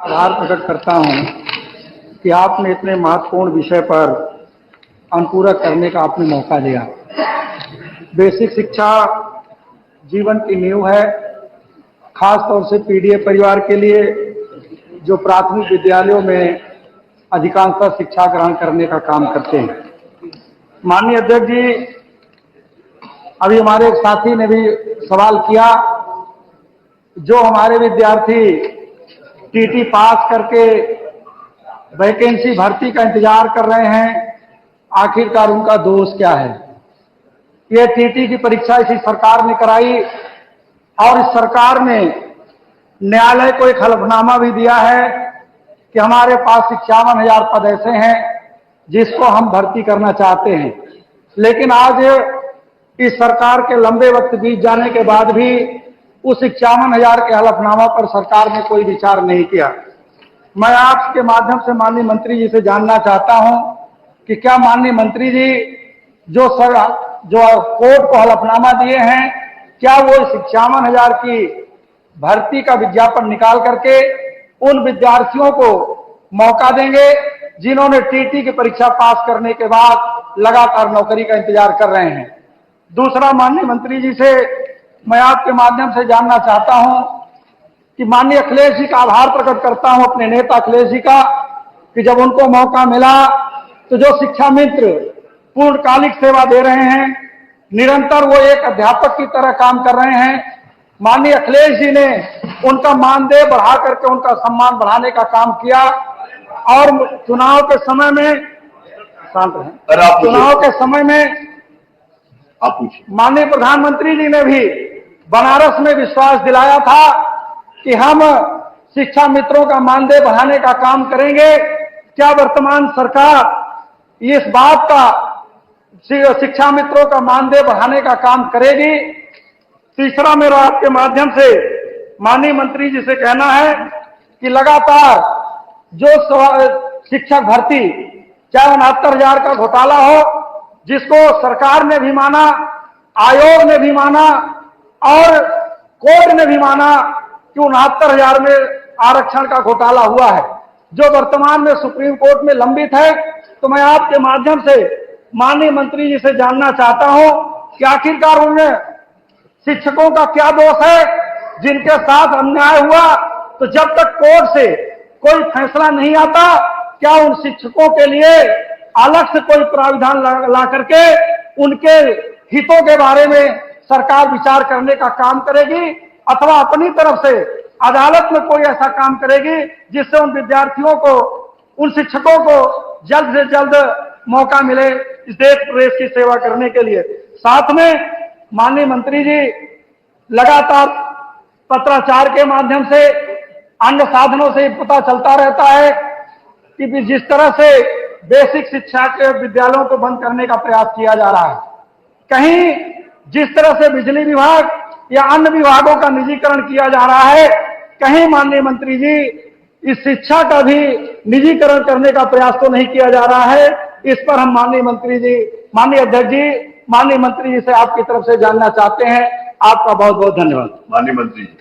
आभार प्रकट करता हूं कि आपने इतने महत्वपूर्ण विषय पर अनुपूरक करने का आपने मौका दिया। बेसिक शिक्षा जीवन की नींव है, खास तौर से पीडीए परिवार के लिए जो प्राथमिक विद्यालयों में अधिकांशतः शिक्षा ग्रहण करने का काम करते हैं। माननीय अध्यक्ष जी, अभी हमारे एक साथी ने भी सवाल किया, जो हमारे विद्यार्थी टीटी पास करके वैकेंसी भर्ती का इंतजार कर रहे हैं, आखिरकार उनका दोष क्या है? ये टीटी की परीक्षा इसी सरकार ने कराई और इस सरकार ने न्यायालय को एक हलफनामा भी दिया है कि हमारे पास 51,000 पद ऐसे हैं जिसको हम भर्ती करना चाहते हैं। लेकिन आज इस सरकार के लंबे वक्त बीत जाने के बाद भी उस 51,000 के हलफनामा पर सरकार ने कोई विचार नहीं किया। मैं आपके माध्यम से माननीय मंत्री जी से जानना चाहता हूं कि क्या माननीय मंत्री जी जो कोर्ट को हलफनामा दिए हैं, क्या वो इस 51,000 की भर्ती का विज्ञापन निकाल करके उन विद्यार्थियों को मौका देंगे जिन्होंने टीटी की परीक्षा पास करने के बाद लगातार नौकरी का इंतजार कर रहे हैं? दूसरा, माननीय मंत्री जी से मैं आपके माध्यम से जानना चाहता हूं कि माननीय अखिलेश जी का आभार प्रकट करता हूं, अपने नेता अखिलेश जी का, कि जब उनको मौका मिला तो जो शिक्षा मित्र पूर्णकालिक सेवा दे रहे हैं, निरंतर वो एक अध्यापक की तरह काम कर रहे हैं, माननीय अखिलेश जी ने उनका मानदेय बढ़ा करके उनका सम्मान बढ़ाने का काम किया और चुनाव के समय में माननीय प्रधानमंत्री जी ने भी बनारस में विश्वास दिलाया था कि हम शिक्षा मित्रों का मानदेय बढ़ाने का काम करेंगे। क्या वर्तमान सरकार इस बात का शिक्षा मित्रों का मानदेय बढ़ाने का काम करेगी? तीसरा, मेरा आपके माध्यम से माननीय मंत्री जी से कहना है कि लगातार जो शिक्षक भर्ती, चाहे 69,000 का घोटाला हो, जिसको सरकार ने भी माना, आयोग ने भी माना और कोर्ट ने भी माना कि 69,000 में आरक्षण का घोटाला हुआ है, जो वर्तमान में सुप्रीम कोर्ट में लंबित है। तो मैं आपके माध्यम से माननीय मंत्री जी से जानना चाहता हूं कि आखिरकार उनमें शिक्षकों का क्या दोष है जिनके साथ अन्याय हुआ? तो जब तक कोर्ट से कोई फैसला नहीं आता, क्या उन शिक्षकों के लिए अलग से कोई प्राविधान ला करके उनके हितों के बारे में सरकार विचार करने का काम करेगी, अथवा अपनी तरफ से अदालत में कोई ऐसा काम करेगी जिससे उन विद्यार्थियों को, उन शिक्षकों को जल्द से जल्द मौका मिले इस देश प्रदेश की सेवा करने के लिए? साथ में माननीय मंत्री जी, लगातार पत्राचार के माध्यम से, अन्य साधनों से पता चलता रहता है कि जिस तरह से बेसिक शिक्षा के विद्यालयों को बंद करने का प्रयास किया जा रहा है, कहीं जिस तरह से बिजली विभाग या अन्य विभागों का निजीकरण किया जा रहा है, कहीं माननीय मंत्री जी इस शिक्षा का भी निजीकरण करने का प्रयास तो नहीं किया जा रहा है? इस पर हम माननीय मंत्री जी, माननीय अध्यक्ष जी, माननीय मंत्री जी से आपकी तरफ से जानना चाहते हैं। आपका बहुत बहुत धन्यवाद। माननीय मंत्री जी।